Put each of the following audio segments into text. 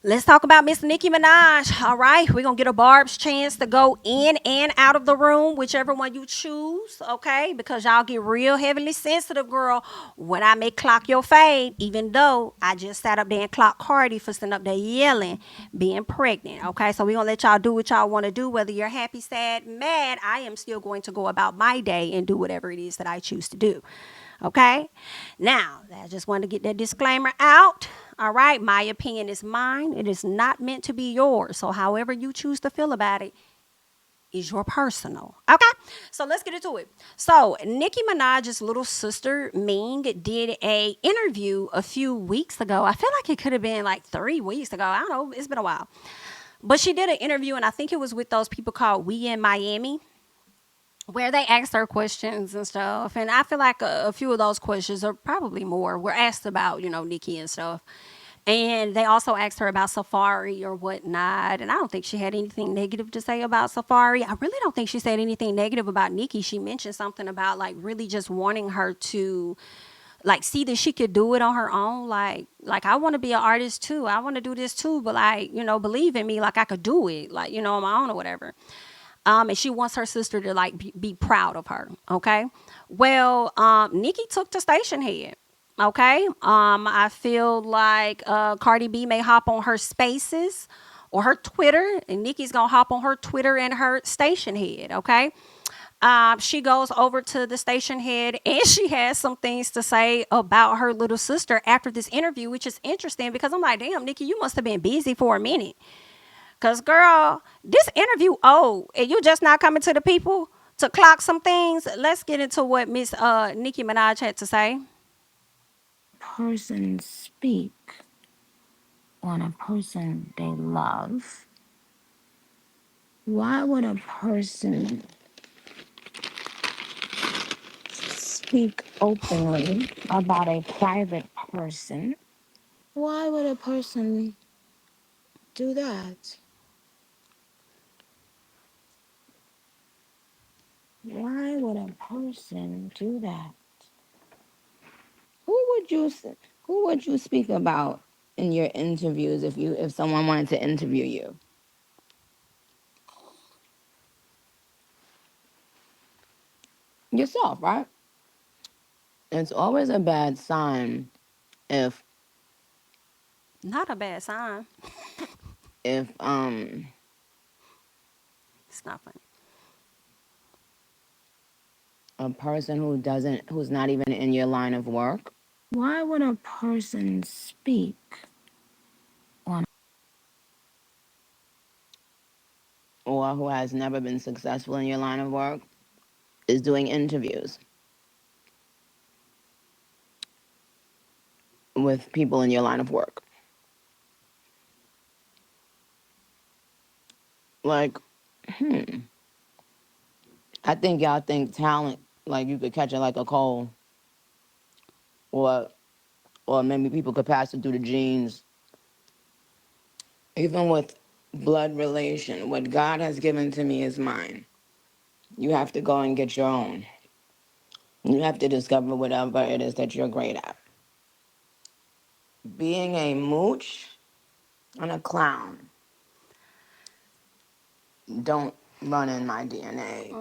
Let's talk about Miss Nicki Minaj. All right, we're gonna get a Barb's chance to go in and out of the room, whichever one you choose. Okay, because y'all get real heavily sensitive, girl, when I make clock your fade. Even though I just sat up there and clock Cardi for sitting up there yelling, being pregnant. Okay, so we're gonna let y'all do what y'all want to do, whether you're happy, sad, mad. I am still going to go about my day and do whatever it is that I choose to do. Okay. Now, I just wanted to get that disclaimer out. All right. My opinion is mine. It is not meant to be yours. So, however you choose to feel about it is your personal. Okay. So, let's get into it. So, Nicki Minaj's little sister, Ming, did a interview a few weeks ago. I feel like it could have been like 3 weeks ago. I don't know. It's been a while. But she did an interview, and I think it was with those people called We in Miami, where they asked her questions and stuff. And I feel like a few of those questions, or probably more, were asked about, Nikki and stuff. And they also asked her about Safari or whatnot. And I don't think she had anything negative to say about Safari. I really don't think she said anything negative about Nikki. She mentioned something about like really just wanting her to like see that she could do it on her own. Like I want to be an artist too. I want to do this too, but like, believe in me, like I could do it, like, on my own or whatever. And she wants her sister to like be proud of her. Okay. Well, Nikki took the station head. Okay. I feel like Cardi B may hop on her spaces or her Twitter, and Nikki's gonna hop on her Twitter and her station head. Okay. She goes over to the station head and she has some things to say about her little sister after this interview, which is interesting because I'm like, damn, Nikki, you must have been busy for a minute. Cause girl, this interview old, and you just not coming to the people to clock some things. Let's get into what Miss Nicki Minaj had to say. Person speak on a person they love, why would a person speak openly about a private person? Why would a person do that? Why would a person do that? Who would you who would you speak about in your interviews if someone wanted to interview you? Yourself, right? It's always a bad sign if Not a bad sign. if It's not funny. a person who's not even in your line of work. Why would a person speak on or who has never been successful in your line of work is doing interviews with people in your line of work? Like, I think y'all think talent like you could catch it like a cold, or or maybe people could pass it through the genes. Even with blood relation, what God has given to me is mine. You have to go and get your own. You have to discover whatever it is that you're great at. Being a mooch and a clown don't run in my DNA.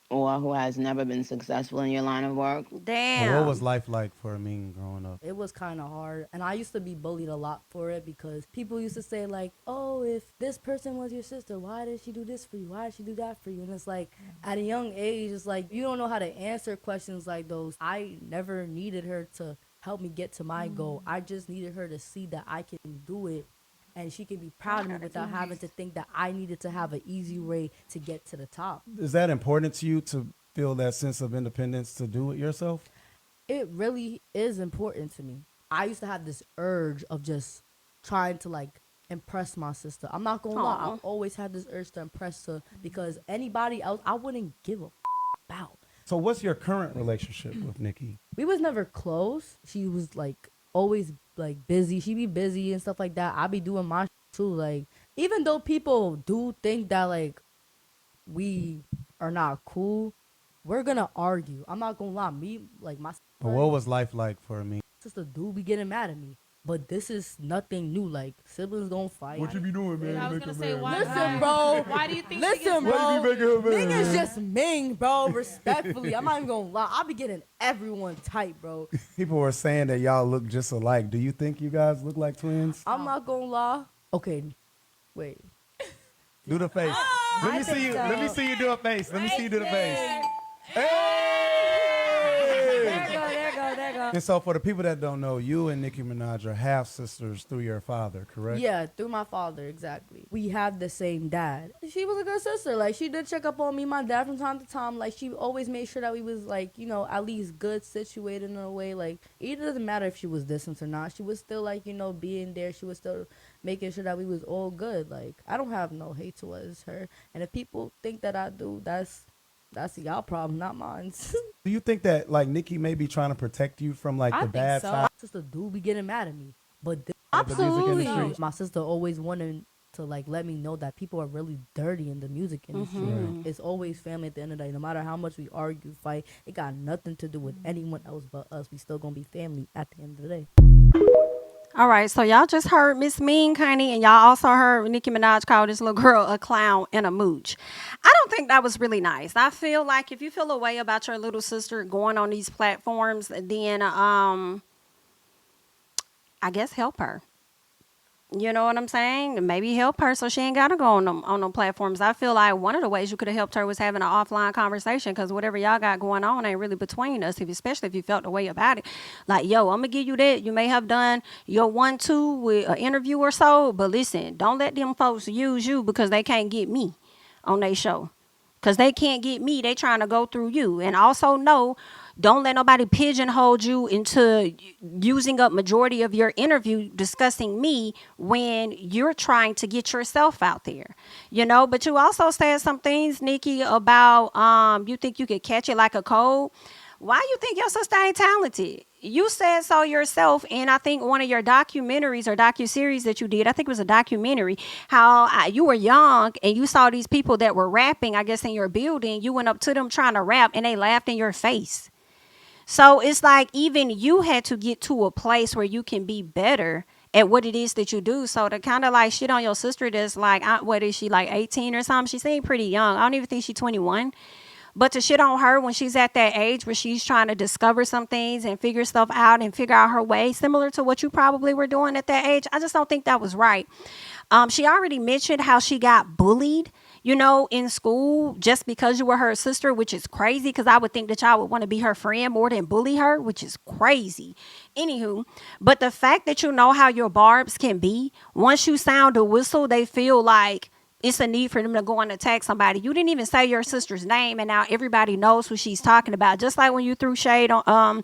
Or who has never been successful in your line of work. But what was Damn. life like for Ming growing up? It was kind of hard, and I used to be bullied a lot for it because people used to say like, oh, if this person was your sister, why did she do this for you, why did she do that for you? And it's like at a young age, it's like you don't know how to answer questions like those. I never needed her to help me get to my goal. I just needed her to see that I can do it and she can be proud of me without having to think that I needed to have an easy way to get to the top. Is that important to you to feel that sense of independence to do it yourself? It really is important to me. I used to have this urge of just trying to like impress my sister. I'm not gonna lie, Aw. I've always had this urge to impress her because anybody else I wouldn't give a about. So, what's your current relationship with Nikki? We was never close. She was like always like busy. She be busy and stuff like that. I be doing my too. Like even though people do think that like we are not cool, we're gonna argue. I'm not gonna lie. Me like my But what was life like for Ming? sister do be getting mad at me. But this is nothing new. Like, siblings don't fight. What you be doing, man? I to was make gonna a say, man? why? Listen, bro. Why do you think? Listen, Why you bro. be making her mad, Ming is man? just Ming, bro. Respectfully, I'm not even gonna lie. I be getting everyone tight, bro. People were saying that y'all look just alike. Do you think you guys look like twins? I'm not gonna lie. Okay, wait. Do the face. Let me I see think you. so. Let me see you do a face. Let me see you do the face. There Hey! go, there go, there go. And so, for the people that don't know, you and Nicki Minaj are half sisters through your father, correct? Yeah, through my father, exactly. We have the same dad. She was a good sister. Like, she did check up on me, my dad, from time to time. Like, she always made sure that we was, like, you know, at least good situated in a way. Like, it doesn't matter if she was distant or not. She was still, like, you know, being there. She was still making sure that we was all good. Like, I don't have no hate towards her. And if people think that I do, that's y'all problem, not mine. Do you think that like Nicki may be trying to protect you from like I the think bad so. side My sister do be getting mad at me, but of the music industry? my sister always wanted to like let me know that people are really dirty in the music industry. Right. It's always family at the end of the day. No matter how much we argue, fight, it got nothing to do with anyone else but us. We still gonna be family at the end of the day. All right, so y'all just heard Miss Ming, honey, and y'all also heard Nicki Minaj call this little girl a clown and a mooch. I don't think that was really nice. I feel like if you feel a way about your little sister going on these platforms, then I guess help her. You know what I'm saying? Maybe help her so she ain't gotta go on them platforms. I feel like one of the ways you could have helped her was having an offline conversation, because whatever y'all got going on ain't really between us. Especially if you felt the way about it, like, yo, I'm gonna give you that. You may have done your 1-2 with an interview or so, but listen, don't let them folks use you because they can't get me on their show. Because they can't get me. They trying to go through you. And also know, don't let nobody pigeonhole you into using up majority of your interview discussing me when you're trying to get yourself out there. You know, but you also said some things, Nikki, about you think you could catch it like a cold. Why you think your sister ain't talented? You said so yourself, and I think one of your documentaries or docuseries that you did, I think it was a documentary, how you were young and you saw these people that were rapping, I guess, in your building. You went up to them trying to rap, and they laughed in your face. So it's like even you had to get to a place where you can be better at what it is that you do. So to kind of like shit on your sister that's like, what is she, like 18 or something? She seemed pretty young. I don't even think she's 21. But to shit on her when she's at that age where she's trying to discover some things and figure stuff out and figure out her way, similar to what you probably were doing at that age, I just don't think that was right. She already mentioned how she got bullied, you know, in school just because you were her sister, which is crazy because I would think that y'all would want to be her friend more than bully her, which is crazy. Anywho, but the fact that you know how your barbs can be, once you sound a whistle, they feel like it's a need for them to go and attack somebody. You didn't even say your sister's name, and now everybody knows who she's talking about. Just like when you threw shade on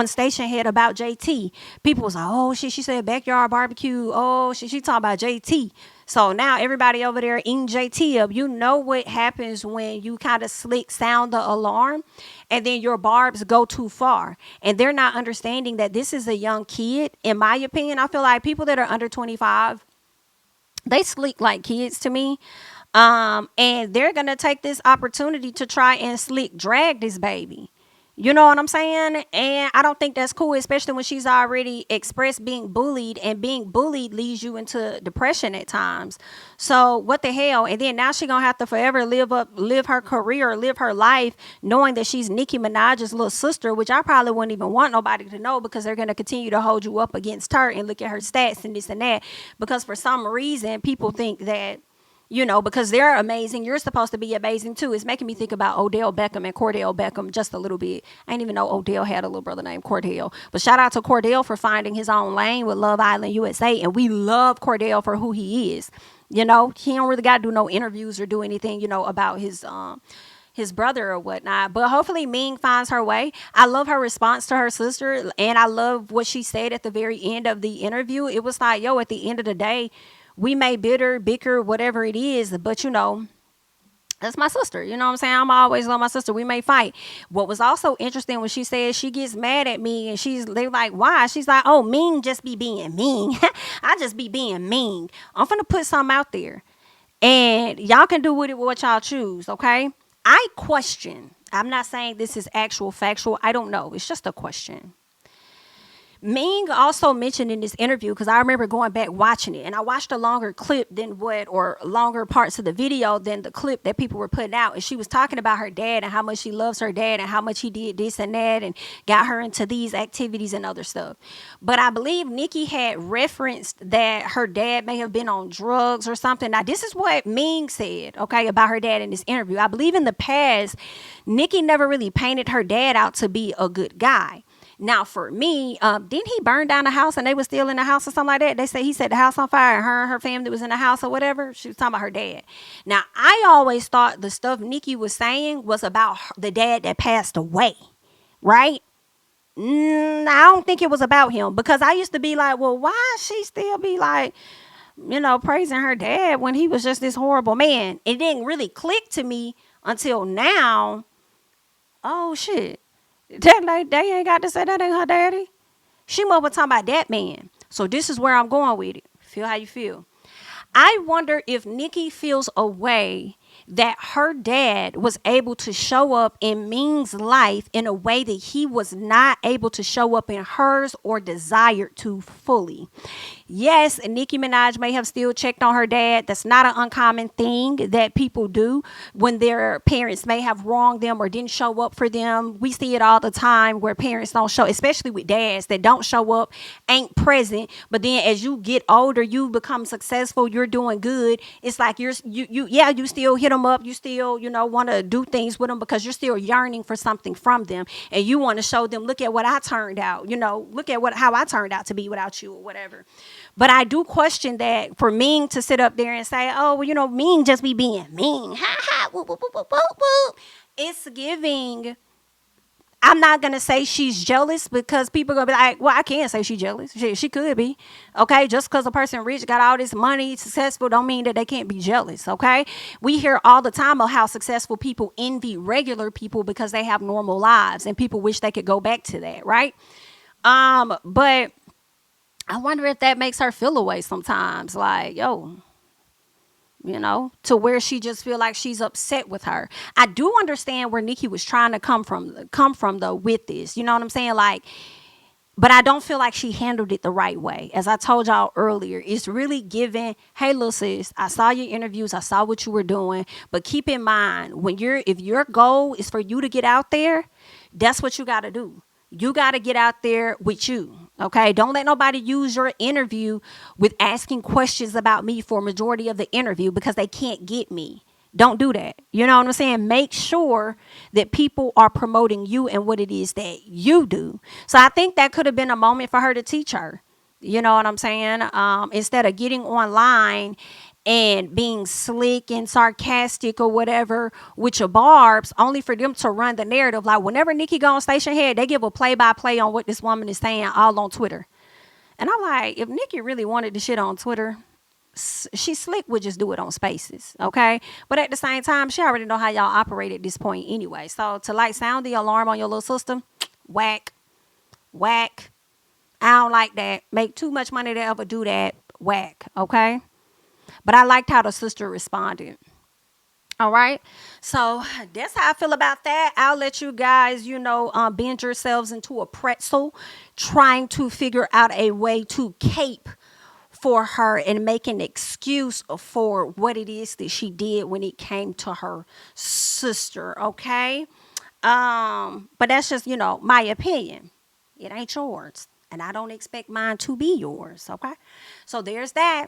Station Head about JT, people was like, "Oh shit," she said backyard barbecue. Oh shit, she talking about JT. So now everybody over there eating JT up. You know what happens when you kind of slick sound the alarm, and then your barbs go too far, and they're not understanding that this is a young kid. In my opinion, I feel like people that are under 25, they sleek like kids to me. And they're going to take this opportunity to try and slick drag this baby. You know what I'm saying? And I don't think that's cool, especially when she's already expressed being bullied, and being bullied leads you into depression at times. So what the hell? And then now she's going to have to forever live her career, live her life, knowing that she's Nicki Minaj's little sister, which I probably wouldn't even want nobody to know, because they're going to continue to hold you up against her and look at her stats and this and that. Because for some reason, people think that, you know, because they're amazing, you're supposed to be amazing too. It's making me think about Odell Beckham and Cordell Beckham just a little bit. I didn't even know Odell had a little brother named Cordell. But shout out to Cordell for finding his own lane with Love Island USA. And we love Cordell for who he is. You know, he don't really got to do no interviews or do anything, you know, about his brother or whatnot. But hopefully Ming finds her way. I love her response to her sister, and I love what she said at the very end of the interview. It was like, yo, at the end of the day, we may bicker, whatever it is, but you know, that's my sister. You know what I'm saying? I'm always love my sister. We may fight. What was also interesting when she said she gets mad at me, and they're like, why? She's like, oh, Ming just be being mean. I just be being mean. I'm finna put something out there, and y'all can do with it what y'all choose, okay? I question. I'm not saying this is actual factual. I don't know. It's just a question. Ming also mentioned in this interview, because I remember going back watching it, and I watched a longer clip than what, or longer parts of the video than the clip that people were putting out. And she was talking about her dad and how much she loves her dad and how much he did this and that and got her into these activities and other stuff. But I believe Nicki had referenced that her dad may have been on drugs or something. Now, this is what Ming said, okay, about her dad in this interview. I believe in the past, Nicki never really painted her dad out to be a good guy. Now, for me, didn't he burn down the house and they were still in the house or something like that? They say he set the house on fire and her family was in the house or whatever. She was talking about her dad. Now, I always thought the stuff Nicki was saying was about the dad that passed away, right? I don't think it was about him, because I used to be like, well, why she still be like, praising her dad when he was just this horrible man? It didn't really click to me until now. Oh, shit. They ain't got to say that ain't her daddy. She mother talking about that man. So this is where I'm going with it. Feel how you feel. I wonder if Nicki feels a way that her dad was able to show up in Ming's life in a way that he was not able to show up in hers or desired to fully. Yes, Nicki Minaj may have still checked on her dad. That's not an uncommon thing that people do when their parents may have wronged them or didn't show up for them. We see it all the time where parents don't show, especially with dads that don't show up, ain't present. But then as you get older, you become successful, you're doing good. It's like you still hit them up. You still, want to do things with them because you're still yearning for something from them. And you want to show them, look at what I turned out, look at how I turned out to be without you or whatever. But I do question that for Ming to sit up there and say, oh, well, Ming just be being mean. Ha ha, whoop, whoop, whoop, whoop, whoop. It's giving. I'm not going to say she's jealous, because people are going to be like, well, I can't say she's jealous. She could be. Okay. Just because a person rich got all this money, successful, don't mean that they can't be jealous. Okay. We hear all the time of how successful people envy regular people because they have normal lives and people wish they could go back to that. Right. But I wonder if that makes her feel away sometimes, like, yo, to where she just feel like she's upset with her. I do understand where Nicki was trying to come from though with this. You know what I'm saying? Like, but I don't feel like she handled it the right way. As I told y'all earlier, it's really giving, hey, little sis, I saw your interviews, I saw what you were doing, but keep in mind, if your goal is for you to get out there, that's what you got to do. You got to get out there with you. Okay. Don't let nobody use your interview with asking questions about me for a majority of the interview, because they can't get me. Don't do that. You know what I'm saying? Make sure that people are promoting you and what it is that you do. So I think that could have been a moment for her to teach her. You know what I'm saying? Instead of getting online and being slick and sarcastic or whatever with your barbs, only for them to run the narrative. Like whenever Nicki go on station head, they give a play-by-play on what this woman is saying all on Twitter. And I'm like, if Nicki really wanted the shit on Twitter, she slick would just do it on Spaces, okay? But at the same time, she already know how y'all operate at this point anyway. So to like sound the alarm on your little sister, whack. I don't like that. Make too much money to ever do that, whack, okay? But I liked how the sister responded. All right. So that's how I feel about that. I'll let you guys, bend yourselves into a pretzel, trying to figure out a way to cape for her and make an excuse for what it is that she did when it came to her sister. Okay. But that's just, my opinion. It ain't yours. And I don't expect mine to be yours. Okay. So there's that.